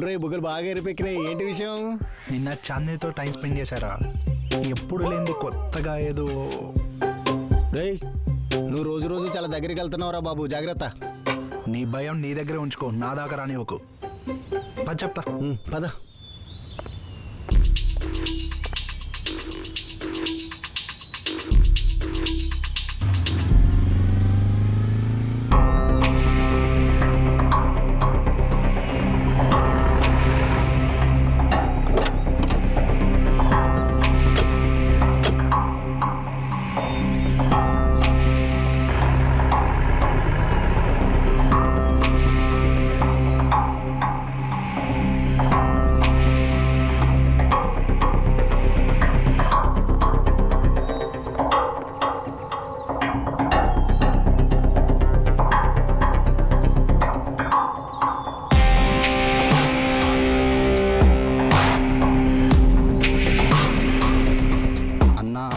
ఏంట్రో ఈ బుగ్గలు బాగా ఎరిపెక్కినాయి. ఏంటి విషయం? నిన్న చాందీతో టైం స్పెండ్ చేశారా? ఎప్పుడు లేని కొత్తగా ఏదో. రేయ్, నువ్వు రోజు రోజు చాలా దగ్గరికి వెళ్తున్నావురా బాబు, జాగ్రత్త. నీ భయం నీ దగ్గరే ఉంచుకో, నా దాకా రానివ్వకు. పద చెప్తా. పద.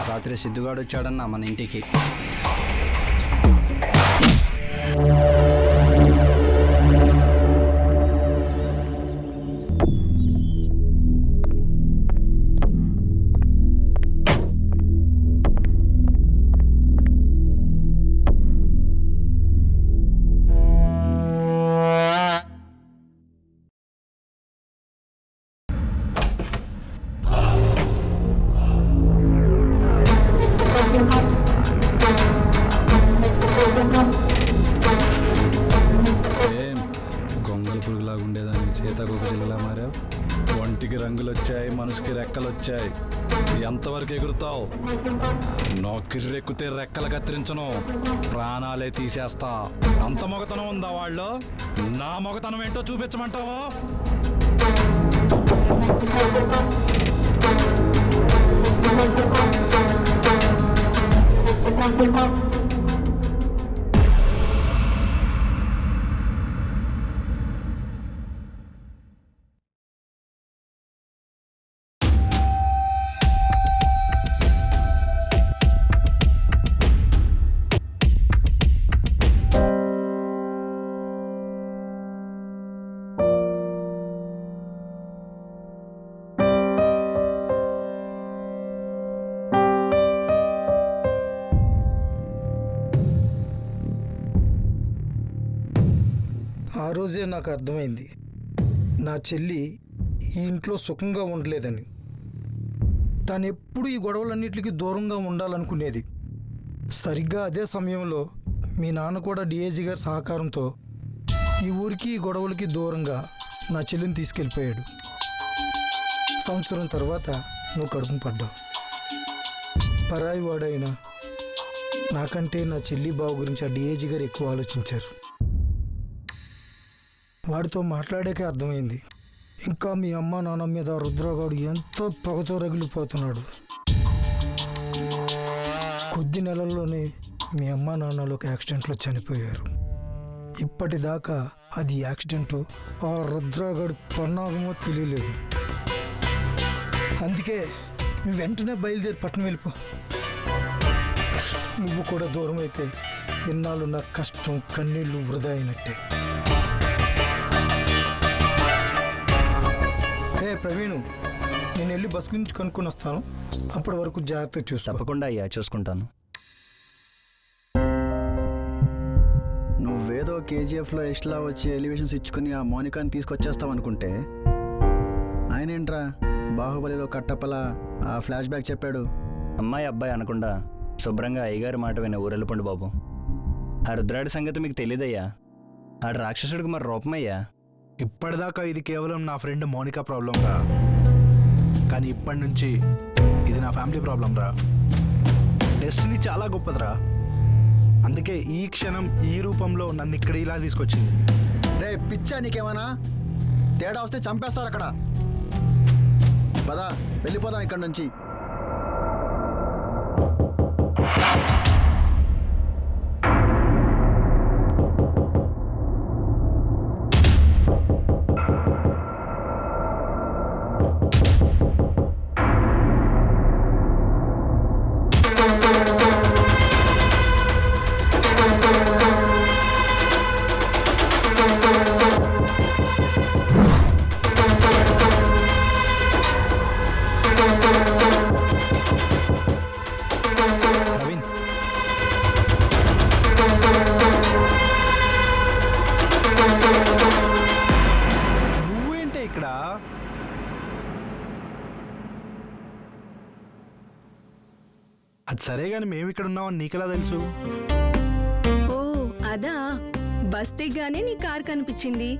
రాత్రి సిద్ధుగాడు వచ్చాడన్నా మన ఇంటికి. ఒంటికి రంగులు వచ్చాయి, మనసుకి రెక్కలు వచ్చాయి. ఎంతవరకు ఎగురుతావు? నొక్కిరెక్కితే రెక్కలు కత్తిరించను, ప్రాణాలే తీసేస్తా. అంత మొగతనం ఉందా వాళ్ళు? నా మొగతనం ఏంటో చూపించమంటావా? ఆ రోజే నాకు అర్థమైంది, నా చెల్లి ఈ ఇంట్లో సుఖంగా ఉండలేదని. తాను ఎప్పుడు ఈ గొడవలన్నిటికీ దూరంగా ఉండాలనుకునేది. సరిగ్గా అదే సమయంలో మీ నాన్న కూడా డిఐజీ గారి సహకారంతో ఈ ఊరికి ఈ గొడవలకి దూరంగా నా చెల్లిని తీసుకెళ్ళిపోయాడు. సంవత్సరం తర్వాత నువ్వు కడుపు పడ్డావు. పరాయి వాడైనా నాకంటే నా చెల్లి బావు గురించి ఆ డిఐజీ గారు ఎక్కువ ఆలోచించారు. వాడితో మాట్లాడాకే అర్థమైంది, ఇంకా మీ అమ్మ నాన్న మీద రుద్రగాడు ఎంతో పొగతో రగిలిపోతున్నాడు. కొద్ది నెలల్లోనే మీ అమ్మ నాన్నలు ఒక యాక్సిడెంట్లో చనిపోయారు. ఇప్పటిదాకా అది యాక్సిడెంట్, ఆ రుద్రగాడు పన్నాగమో తెలియలేదు. అందుకే నువ్వు వెంటనే బయలుదేరి పట్టణం వెళ్ళిపో. నువ్వు కూడా దూరం అయితే ఎన్నాళ్ళు నా కష్టం కన్నీళ్ళు వృధా అయినట్టే. ప్రవీణు, నేను వెళ్ళి బస్ గురించి కనుక్కొని వస్తాను. అప్పటి వరకు జాగ్రత్తగా చూస్తా. తప్పకుండా అయ్యా, చూసుకుంటాను. నువ్వేదో కేజీఎఫ్లో ఎస్లా వచ్చి ఎలివేషన్స్ ఇచ్చుకుని ఆ మోనికాని తీసుకొచ్చేస్తావు అనుకుంటే, ఆయన ఏంట్రా బాహుబలిలో కట్టప్పలా ఆ ఫ్లాష్ బ్యాక్ చెప్పాడు. అమ్మాయి అబ్బాయి అనకుండా శుభ్రంగా అయ్యగారి మాట విన్న ఊరెళ్ళిపోండి బాబు. ఆ రుద్రాడి సంగతి మీకు తెలియదయ్యా. ఆడు రాక్షసుడికి మరి రూపమయ్యా. ఇప్పటిదాకా ఇది కేవలం నా ఫ్రెండ్ మోనికా ప్రాబ్లం రా, కానీ ఇప్పటి నుంచి ఇది నా ఫ్యామిలీ ప్రాబ్లం రా. డెస్టినీ చాలా గొప్పదిరా, అందుకే ఈ క్షణం ఈ రూపంలో నన్ను ఇక్కడ ఇలా తీసుకొచ్చింది. రే పిచ్చా, నీకేమన్నా తేడా వస్తే చంపేస్తారు అక్కడ. పదా వెళ్ళిపోదాం ఇక్కడ నుంచి. అది సరే కానీ మేము ఇక్కడ ఉన్నామని నీకెలా తెలుసు? ఓ అదా, బస్ దిగ్గానే నీ కార్ కనిపించింది.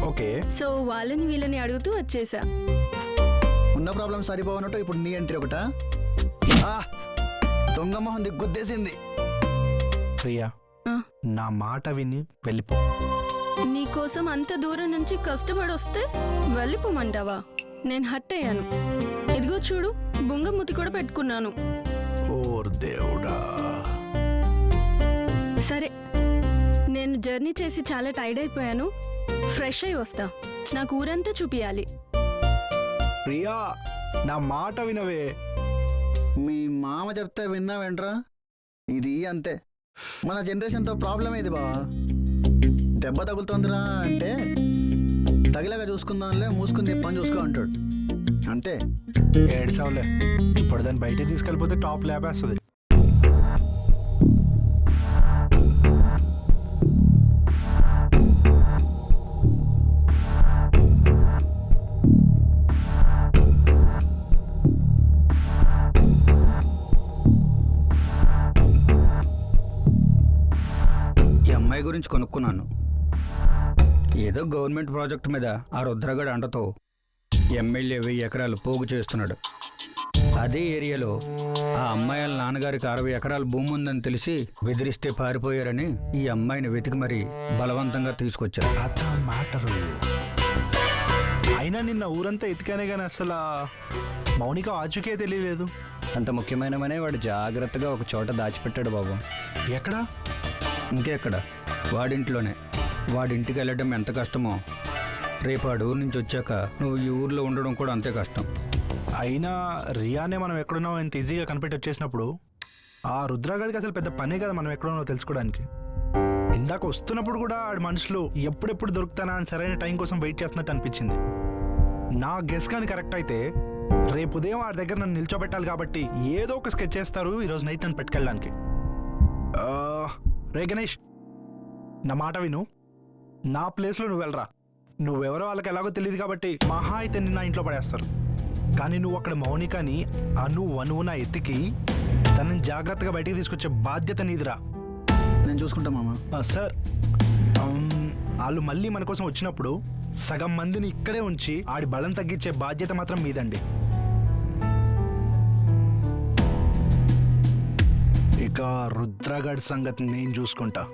ఓకే. సో వాళ్ళని వీళ్ళని అడుగుతూ వచ్చేసా. ఉన్న ప్రాబ్లం సరిపోవనట్టు ఇప్పుడు నీ ఎంట్రీ ఒకటా? ఆ, దొంగ మొహం దిగ్గుద్దేసింది. ప్రియా, ఆ, నా మాట విని వెళ్ళిపో. నీకోసం అంత దూరం నుంచి కష్టపడి వస్తే వెళ్ళిపోమంటావా? నేను హట్ అయ్యాను. ఇదిగో చూడు, బుంగమూతి కూడా పెట్టుకున్నాను. ఓర్ దేవుడా. సరే, నేను జర్నీ చేసి చాలా టైర్డ్ అయిపోయాను. ఫ్రెష్ అయి వస్తా. నాకు ఊరంతా చూపియాలి. ప్రియా, నా మాట వినవే. మీ మామ చెప్తే విన్నావేంట్రా? ఇది అంతే, మన జనరేషన్తో ప్రాబ్లం ఇది బావా. దెబ్బ తగులుతోందిరా అంటే తగిలాగా చూసుకుందాంలే, మూసుకుని పని చూసుకో అంటాడు. అంతే. ఏడ్చావులే, ఇప్పుడు దాన్ని బయటికి తీసుకెళ్ళిపోతే టాప్ లేపేస్తుంది. ఈ అమ్మాయి గురించి కొనుక్కున్నాను. ఏదో గవర్నమెంట్ ప్రాజెక్ట్ మీద ఆ రుద్రగడ అండతో ఎమ్మెల్యే 1000 ఎకరాలు పోగు చేస్తున్నాడు. అదే ఏరియాలో ఆ అమ్మాయి వాళ్ళ నాన్నగారికి 60 ఎకరాల భూమి ఉందని తెలిసి బెదిరిస్తే పారిపోయారని ఈ అమ్మాయిని వెతికి మరీ బలవంతంగా తీసుకొచ్చారు. అదా మ్యాటరు. అయినా నిన్న ఊరంతా ఎతికానే కానీ అసలు మౌనిక ఆచూకే తెలియలేదు. అంత ముఖ్యమైనవనే వాడు జాగ్రత్తగా ఒక చోట దాచిపెట్టాడు బాబు. ఎక్కడా? ఇంకెక్కడ, వాడింట్లోనే. వాడింటికి వెళ్ళడం ఎంత కష్టమో రేపు ఆ ఊరు నుంచి వచ్చాక నువ్వు ఈ ఊర్లో ఉండడం కూడా అంతే కష్టం. అయినా రియానే మనం ఎక్కడున్నామో ఎంత ఈజీగా కనిపెట్టి వచ్చేసినప్పుడు ఆ రుద్రగాడికి అసలు పెద్ద పనే కదా మనం ఎక్కడున్నామో తెలుసుకోవడానికి. ఇందాక వస్తున్నప్పుడు కూడా ఆడి మనుషులు ఎప్పుడెప్పుడు దొరుకుతానా అని సరైన టైం కోసం వెయిట్ చేస్తున్నట్టు అనిపించింది. నా గెస్ కానీ కరెక్ట్ అయితే రేపు ఉదయం వాడి దగ్గర నన్ను నిల్చోబెట్టాలి కాబట్టి ఏదో ఒక స్కెచ్ చేస్తారు ఈరోజు నైట్ నన్ను పెట్టుకెళ్ళడానికి. రే గణేష్, నా మాట విను. నా ప్లేస్లో నువ్వు వెళ్ళరా. నువ్వెవరో వాళ్ళకి ఎలాగో తెలియదు కాబట్టి మహా అయితే నిన్న ఇంట్లో పడేస్తారు. కానీ నువ్వు అక్కడ మౌనికని అణువున ఎత్తికి తనని జాగ్రత్తగా బయటికి తీసుకొచ్చే బాధ్యత నీదిరా. నేను చూసుకుంటా మామ. సార్, వాళ్ళు మళ్ళీ మన కోసం వచ్చినప్పుడు సగం మందిని ఇక్కడే ఉంచి ఆడి బలం తగ్గించే బాధ్యత మాత్రం మీదండి. ఇక రుద్రగఢ్ సంగతి నేను చూసుకుంటా.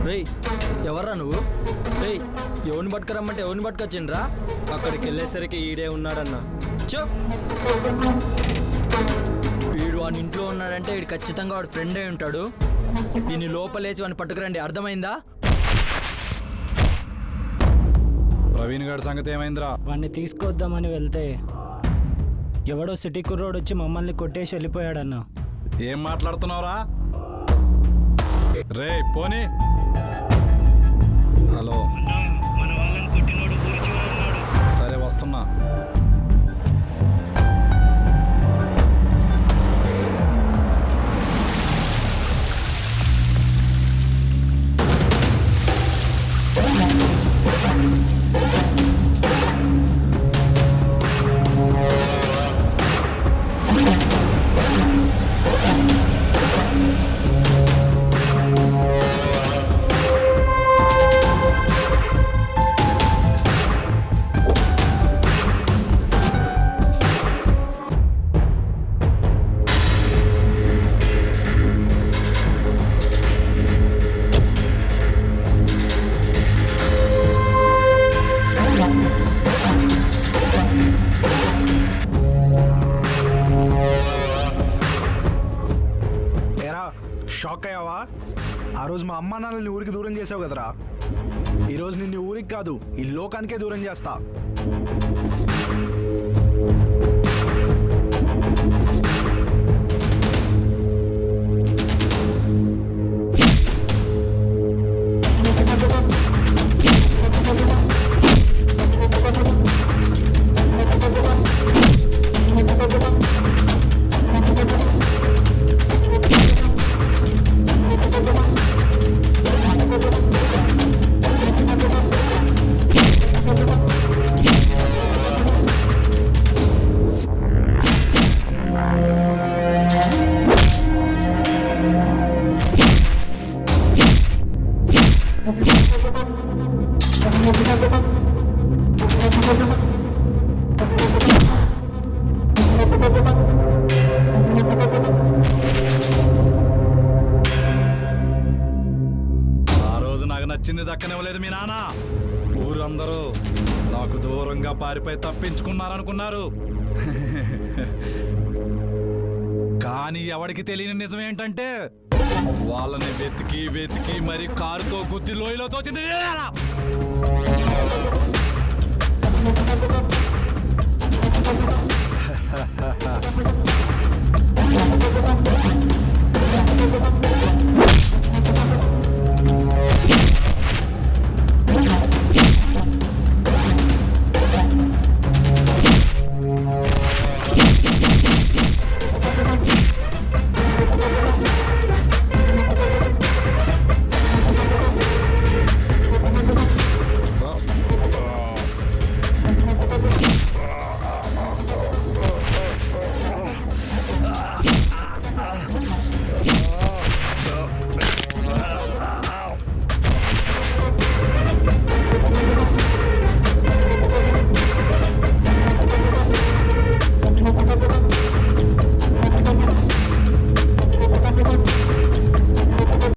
రేయ్, ఎవర్రా నువ్వు? రేయ్, ఎవరిని పట్టుకురమ్మంటే ఎవరిని పట్టుకొచ్చిండ్రా? అక్కడికి వెళ్ళేసరికి ఈడే ఉన్నాడన్న. చెప్, వీడు వాడి ఇంట్లో ఉన్నాడంటే వీడు ఖచ్చితంగా వాడు ఫ్రెండ్ అయి ఉంటాడు. దీన్ని లోపలేసి వాడిని పట్టుకురండి, అర్థమైందా? ప్రవీణ్ గారి సంగతి ఏమైందిరా? వాడిని తీసుకొద్దామని వెళ్తే ఎవడో సిటీ కుర్రోడు వచ్చి మమ్మల్ని కొట్టేసి వెళ్ళిపోయాడన్న. ఏం మాట్లాడుతున్నావురా? రే పోనీ. హలో, సరే వస్తున్నా. ఏరా షాక్ అయ్యావా? ఆ రోజు మా అమ్మ నాన్నల్ని ఊరికి దూరం చేసావు కదరా, ఈరోజు నిన్ను ఊరికి కాదు ఈ లోకానికే దూరం చేస్తా. ఆ రోజు నాకు నచ్చింది దక్కనివ్వలేదు మీ నాన్న. ఊరందరూ నాకు దూరంగా పారిపోయి తప్పించుకున్నారనుకున్నారు. కానీ ఎవడికి తెలియని నిజం ఏంటంటే వాళ్ళని వెతికి వెతికి మరి కారుతో గుద్ది లోయలో తోచింది నేనేరా.